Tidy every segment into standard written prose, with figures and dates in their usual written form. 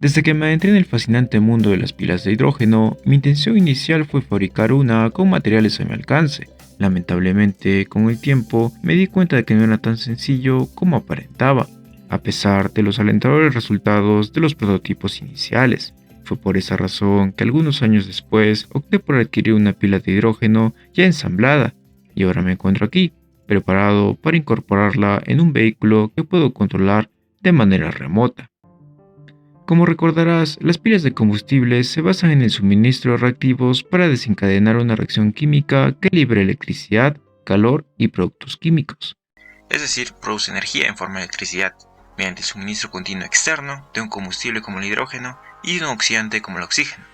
Desde que me adentré en el fascinante mundo de las pilas de hidrógeno, mi intención inicial fue fabricar una con materiales a mi alcance. Lamentablemente, con el tiempo, me di cuenta de que no era tan sencillo como aparentaba, a pesar de los alentadores resultados de los prototipos iniciales. Fue por esa razón que algunos años después opté por adquirir una pila de hidrógeno ya ensamblada, y ahora me encuentro aquí, preparado para incorporarla en un vehículo que puedo controlar de manera remota. Como recordarás, las pilas de combustible se basan en el suministro de reactivos para desencadenar una reacción química que libere electricidad, calor y productos químicos. Es decir, produce energía en forma de electricidad, mediante el suministro continuo externo de un combustible como el hidrógeno y de un oxidante como el oxígeno.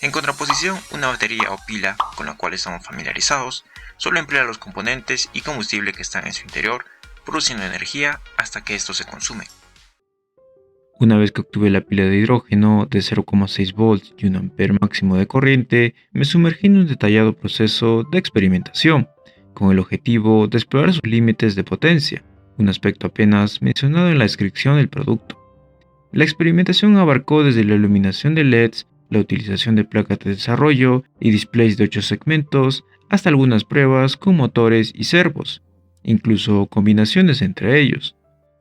En contraposición, una batería o pila, con la cual estamos familiarizados, solo emplea los componentes y combustible que están en su interior, produciendo energía hasta que esto se consume. Una vez que obtuve la pila de hidrógeno de 0,6 volts y 1 ampere máximo de corriente, me sumergí en un detallado proceso de experimentación, con el objetivo de explorar sus límites de potencia, un aspecto apenas mencionado en la descripción del producto. La experimentación abarcó desde la iluminación de LEDs, la utilización de placas de desarrollo y displays de 8 segmentos, hasta algunas pruebas con motores y servos, incluso combinaciones entre ellos.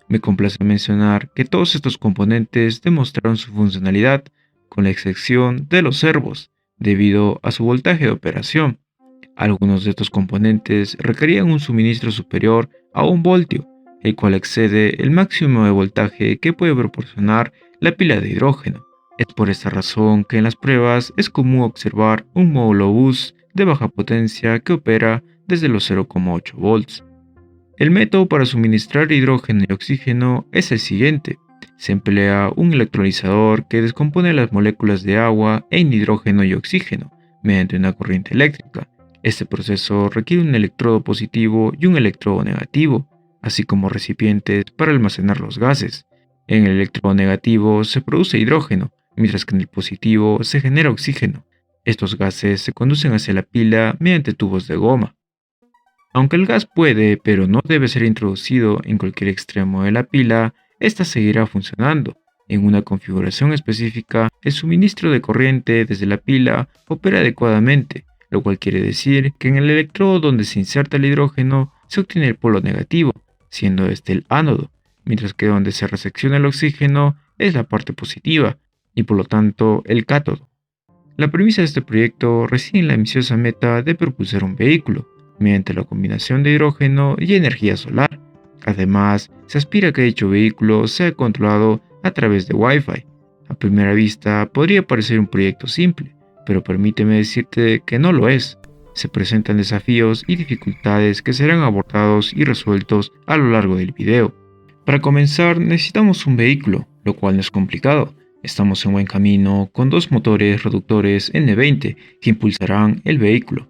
Me complace mencionar que todos estos componentes demostraron su funcionalidad, con la excepción de los servos, debido a su voltaje de operación. Algunos de estos componentes requerían un suministro superior a 1 voltio, el cual excede el máximo de voltaje que puede proporcionar la pila de hidrógeno. Es por esta razón que en las pruebas es común observar un módulo bus de baja potencia que opera desde los 0,8 volts. El método para suministrar hidrógeno y oxígeno es el siguiente. Se emplea un electrolizador que descompone las moléculas de agua en hidrógeno y oxígeno mediante una corriente eléctrica. Este proceso requiere un electrodo positivo y un electrodo negativo, así como recipientes para almacenar los gases. En el electrodo negativo se produce hidrógeno, mientras que en el positivo se genera oxígeno. Estos gases se conducen hacia la pila mediante tubos de goma. Aunque el gas puede, pero no debe ser introducido en cualquier extremo de la pila, esta seguirá funcionando. En una configuración específica, el suministro de corriente desde la pila opera adecuadamente, lo cual quiere decir que en el electrodo donde se inserta el hidrógeno se obtiene el polo negativo, siendo este el ánodo, mientras que donde se resecciona el oxígeno es la parte positiva, y por lo tanto el cátodo. La premisa de este proyecto reside en la ambiciosa meta de propulsar un vehículo mediante la combinación de hidrógeno y energía solar. Además, se aspira a que dicho vehículo sea controlado a través de Wi-Fi. A primera vista podría parecer un proyecto simple, pero permíteme decirte que no lo es. Se presentan desafíos y dificultades que serán abordados y resueltos a lo largo del video. Para comenzar, necesitamos un vehículo, lo cual no es complicado. Estamos en buen camino con dos motores reductores N20 que impulsarán el vehículo.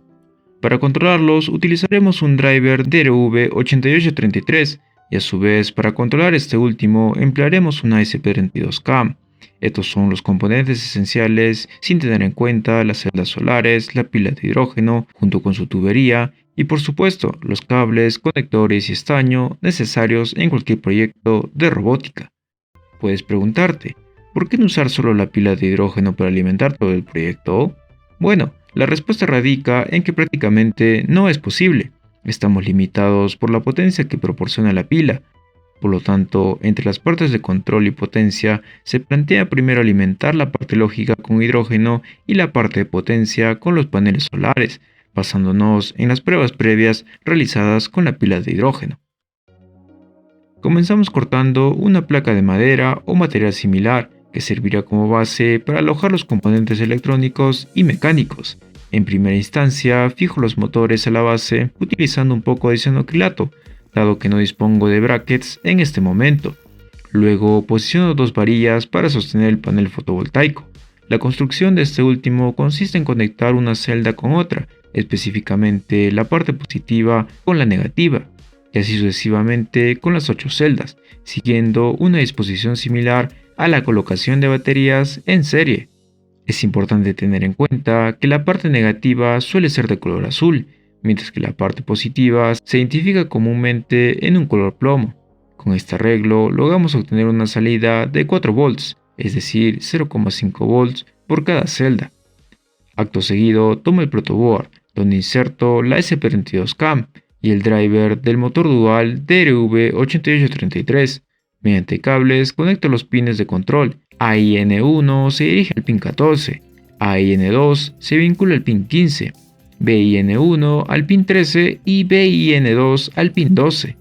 Para controlarlos utilizaremos un driver DRV8833 y a su vez para controlar este último emplearemos una SP32K. Estos son los componentes esenciales sin tener en cuenta las celdas solares, la pila de hidrógeno junto con su tubería y por supuesto los cables, conectores y estaño necesarios en cualquier proyecto de robótica. Puedes preguntarte, ¿por qué no usar solo la pila de hidrógeno para alimentar todo el proyecto? Bueno, la respuesta radica en que prácticamente no es posible. Estamos limitados por la potencia que proporciona la pila. Por lo tanto, entre las partes de control y potencia, se plantea primero alimentar la parte lógica con hidrógeno y la parte de potencia con los paneles solares, basándonos en las pruebas previas realizadas con la pila de hidrógeno. Comenzamos cortando una placa de madera o material similar, que servirá como base para alojar los componentes electrónicos y mecánicos. En primera instancia, fijo los motores a la base utilizando un poco de cianocrilato, dado que no dispongo de brackets en este momento. Luego posiciono dos varillas para sostener el panel fotovoltaico. La construcción de este último consiste en conectar una celda con otra, específicamente la parte positiva con la negativa, y así sucesivamente con las 8 celdas, siguiendo una disposición similar a la colocación de baterías en serie. Es importante tener en cuenta que la parte negativa suele ser de color azul, mientras que la parte positiva se identifica comúnmente en un color plomo. Con este arreglo logramos obtener una salida de 4 volts, es decir, 0,5 volts por cada celda. Acto seguido, tomo el protoboard, donde inserto la SP32CAM y el driver del motor dual DRV8833. Mediante cables conecto los pines de control. AIN1 se dirige al pin 14, AIN2 se vincula al pin 15, BIN1 al pin 13 y BIN2 al pin 12.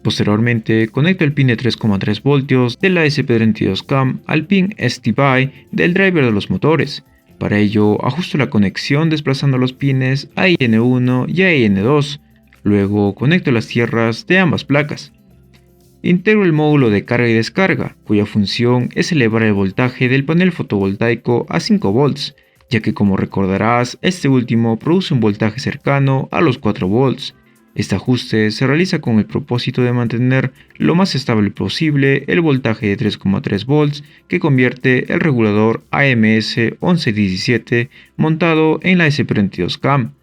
Posteriormente, conecto el pin de 3,3 voltios de la SP32CAM al pin ST-BY del driver de los motores. Para ello, ajusto la conexión desplazando los pines AIN1 y AIN2. Luego, conecto las tierras de ambas placas. Integro el módulo de carga y descarga, cuya función es elevar el voltaje del panel fotovoltaico a 5 volts, ya que como recordarás, este último produce un voltaje cercano a los 4 volts. Este ajuste se realiza con el propósito de mantener lo más estable posible el voltaje de 3,3 volts que convierte el regulador AMS 1117 montado en la SP32CAM.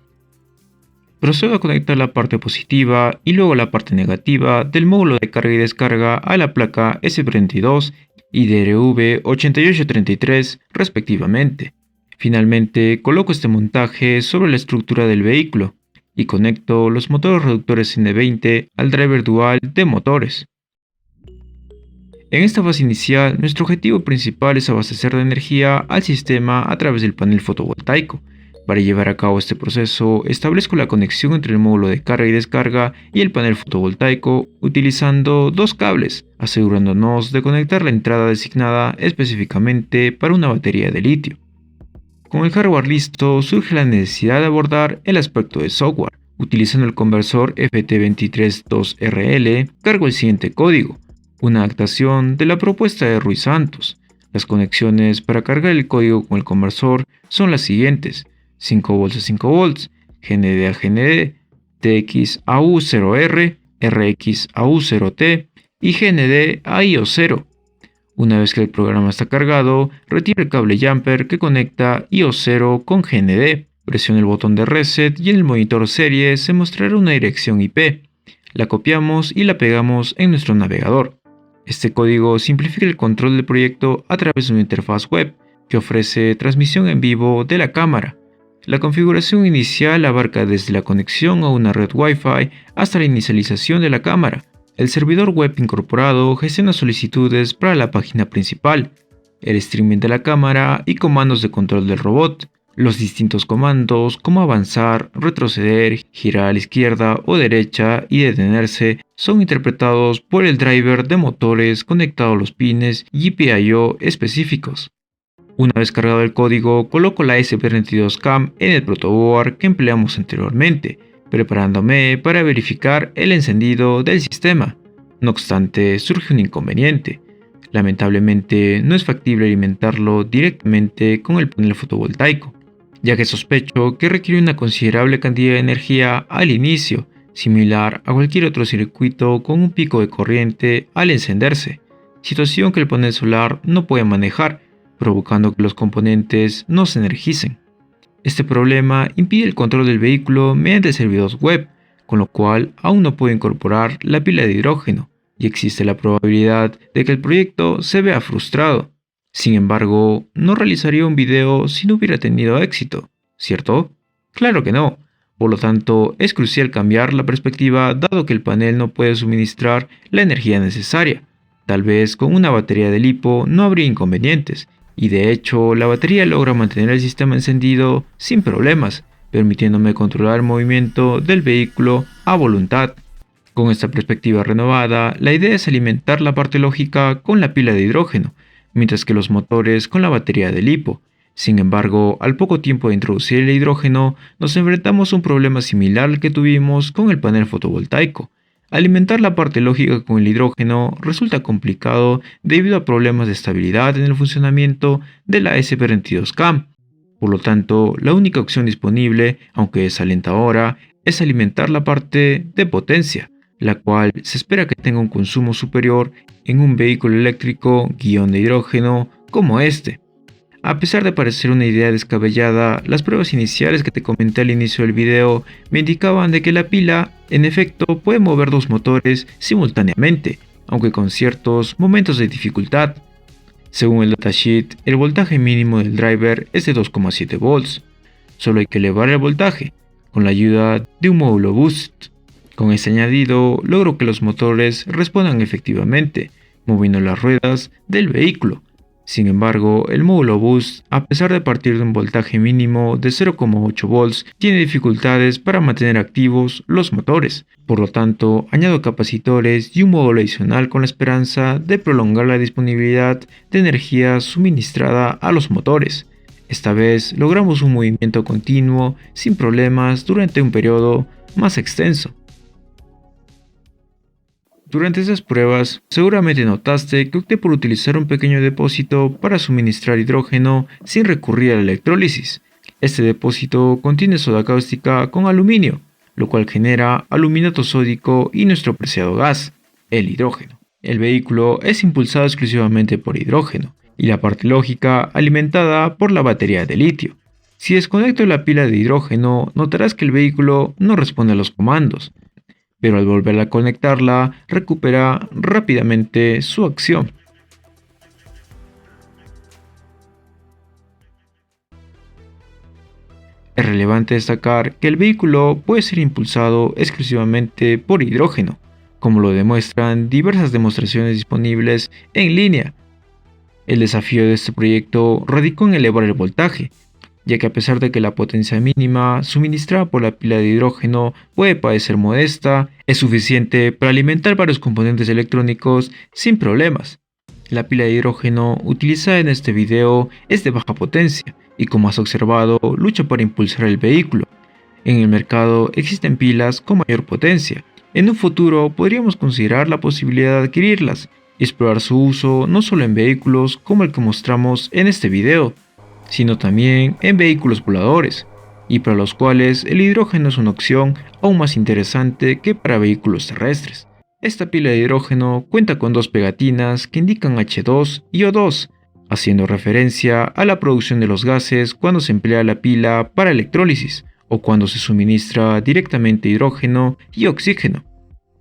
Procedo a conectar la parte positiva y luego la parte negativa del módulo de carga y descarga a la placa SP32 y DRV8833 respectivamente. Finalmente, coloco este montaje sobre la estructura del vehículo y conecto los motores reductores N20 al driver dual de motores. En esta fase inicial, nuestro objetivo principal es abastecer de energía al sistema a través del panel fotovoltaico. Para llevar a cabo este proceso, establezco la conexión entre el módulo de carga y descarga y el panel fotovoltaico utilizando dos cables, asegurándonos de conectar la entrada designada específicamente para una batería de litio. Con el hardware listo, surge la necesidad de abordar el aspecto de software. Utilizando el conversor FT232RL, cargo el siguiente código, una adaptación de la propuesta de Ruiz Santos. Las conexiones para cargar el código con el conversor son las siguientes: 5 volts a 5 volts, GND a GND, TX a U0R, RX a U0T y GND a IO0. Una vez que el programa está cargado, retiro el cable jumper que conecta IO0 con GND. Presiono el botón de reset y en el monitor serie se mostrará una dirección IP. La copiamos y la pegamos en nuestro navegador. Este código simplifica el control del proyecto a través de una interfaz web que ofrece transmisión en vivo de la cámara. La configuración inicial abarca desde la conexión a una red Wi-Fi hasta la inicialización de la cámara. El servidor web incorporado gestiona solicitudes para la página principal, el streaming de la cámara y comandos de control del robot. Los distintos comandos como avanzar, retroceder, girar a la izquierda o derecha y detenerse son interpretados por el driver de motores conectado a los pines GPIO específicos. Una vez cargado el código, coloco la SP32CAM en el protoboard que empleamos anteriormente, preparándome para verificar el encendido del sistema. No obstante, surge un inconveniente. Lamentablemente, no es factible alimentarlo directamente con el panel fotovoltaico, ya que sospecho que requiere una considerable cantidad de energía al inicio, similar a cualquier otro circuito con un pico de corriente al encenderse, situación que el panel solar no puede manejar, provocando que los componentes no se energicen. Este problema impide el control del vehículo mediante servidores web, con lo cual aún no puedo incorporar la pila de hidrógeno y existe la probabilidad de que el proyecto se vea frustrado. Sin embargo, no realizaría un video si no hubiera tenido éxito, ¿cierto? Claro que no. Por lo tanto, es crucial cambiar la perspectiva dado que el panel no puede suministrar la energía necesaria. Tal vez con una batería de LiPo no habría inconvenientes, y de hecho la batería logra mantener el sistema encendido sin problemas, permitiéndome controlar el movimiento del vehículo a voluntad. Con esta perspectiva renovada, la idea es alimentar la parte lógica con la pila de hidrógeno, mientras que los motores con la batería de LiPo. Sin embargo, al poco tiempo de introducir el hidrógeno, nos enfrentamos a un problema similar al que tuvimos con el panel fotovoltaico. Alimentar la parte lógica con el hidrógeno resulta complicado debido a problemas de estabilidad en el funcionamiento de la SP32CAM. Por lo tanto, la única opción disponible, aunque es alentadora, es alimentar la parte de potencia, la cual se espera que tenga un consumo superior en un vehículo eléctrico guión de hidrógeno como este. A pesar de parecer una idea descabellada, las pruebas iniciales que te comenté al inicio del video me indicaban de que la pila, en efecto, puede mover dos motores simultáneamente, aunque con ciertos momentos de dificultad. Según el datasheet, el voltaje mínimo del driver es de 2,7 volts. Solo hay que elevar el voltaje con la ayuda de un módulo boost. Con este añadido, logro que los motores respondan efectivamente, moviendo las ruedas del vehículo. Sin embargo, el módulo boost, a pesar de partir de un voltaje mínimo de 0,8 volts, tiene dificultades para mantener activos los motores. Por lo tanto, añado capacitores y un módulo adicional con la esperanza de prolongar la disponibilidad de energía suministrada a los motores. Esta vez logramos un movimiento continuo sin problemas durante un periodo más extenso. Durante esas pruebas, seguramente notaste que opté por utilizar un pequeño depósito para suministrar hidrógeno sin recurrir a la electrólisis. Este depósito contiene soda cáustica con aluminio, lo cual genera aluminato sódico y nuestro preciado gas, el hidrógeno. El vehículo es impulsado exclusivamente por hidrógeno, y la parte lógica alimentada por la batería de litio. Si desconecto la pila de hidrógeno, notarás que el vehículo no responde a los comandos, pero al volver a conectarla, recupera rápidamente su acción. Es relevante destacar que el vehículo puede ser impulsado exclusivamente por hidrógeno, como lo demuestran diversas demostraciones disponibles en línea. El desafío de este proyecto radicó en elevar el voltaje, ya que a pesar de que la potencia mínima suministrada por la pila de hidrógeno puede parecer modesta, es suficiente para alimentar varios componentes electrónicos sin problemas. La pila de hidrógeno utilizada en este video es de baja potencia y, como has observado, lucha para impulsar el vehículo. En el mercado existen pilas con mayor potencia. En un futuro podríamos considerar la posibilidad de adquirirlas y explorar su uso no solo en vehículos como el que mostramos en este video, sino también en vehículos voladores, y para los cuales el hidrógeno es una opción aún más interesante que para vehículos terrestres. Esta pila de hidrógeno cuenta con dos pegatinas que indican H2 y O2, haciendo referencia a la producción de los gases cuando se emplea la pila para electrólisis o cuando se suministra directamente hidrógeno y oxígeno.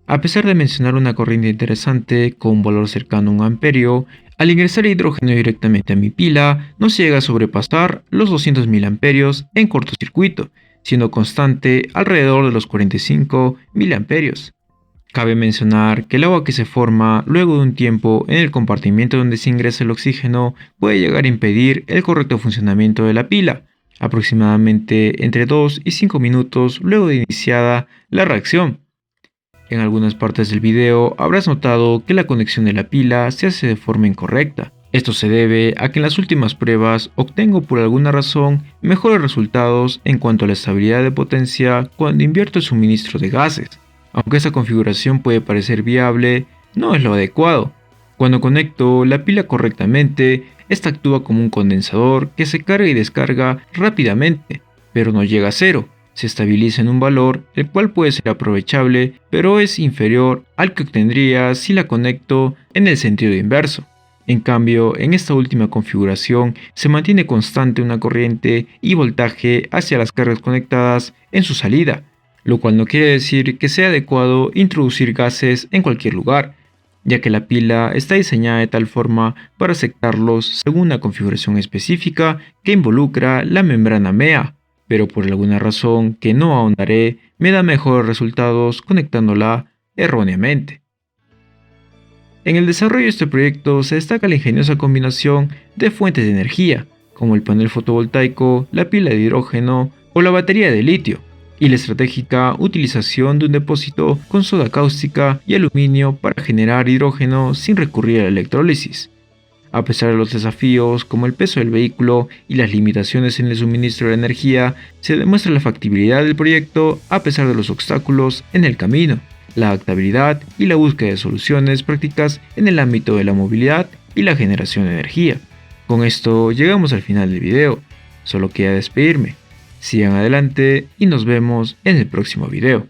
A pesar de mencionar una corriente interesante con un valor cercano a 1 amperio, al ingresar hidrógeno directamente a mi pila, no se llega a sobrepasar los 200 mA en cortocircuito, siendo constante alrededor de los 45 mA. Cabe mencionar que el agua que se forma luego de un tiempo en el compartimiento donde se ingresa el oxígeno puede llegar a impedir el correcto funcionamiento de la pila, aproximadamente entre 2 y 5 minutos luego de iniciada la reacción. En algunas partes del video habrás notado que la conexión de la pila se hace de forma incorrecta. Esto se debe a que en las últimas pruebas obtengo por alguna razón mejores resultados en cuanto a la estabilidad de potencia cuando invierto el suministro de gases. Aunque esta configuración puede parecer viable, no es lo adecuado. Cuando conecto la pila correctamente, esta actúa como un condensador que se carga y descarga rápidamente, pero no llega a cero. Se estabiliza en un valor el cual puede ser aprovechable, pero es inferior al que obtendría si la conecto en el sentido inverso. En cambio, en esta última configuración se mantiene constante una corriente y voltaje hacia las cargas conectadas en su salida, lo cual no quiere decir que sea adecuado introducir gases en cualquier lugar, ya que la pila está diseñada de tal forma para aceptarlos según una configuración específica que involucra la membrana MEA, pero por alguna razón que no ahondaré, me da mejores resultados conectándola erróneamente. En el desarrollo de este proyecto se destaca la ingeniosa combinación de fuentes de energía, como el panel fotovoltaico, la pila de hidrógeno o la batería de litio, y la estratégica utilización de un depósito con soda cáustica y aluminio para generar hidrógeno sin recurrir a la electrólisis. A pesar de los desafíos como el peso del vehículo y las limitaciones en el suministro de energía, se demuestra la factibilidad del proyecto a pesar de los obstáculos en el camino, la adaptabilidad y la búsqueda de soluciones prácticas en el ámbito de la movilidad y la generación de energía. Con esto llegamos al final del video, solo queda despedirme. Sigan adelante y nos vemos en el próximo video.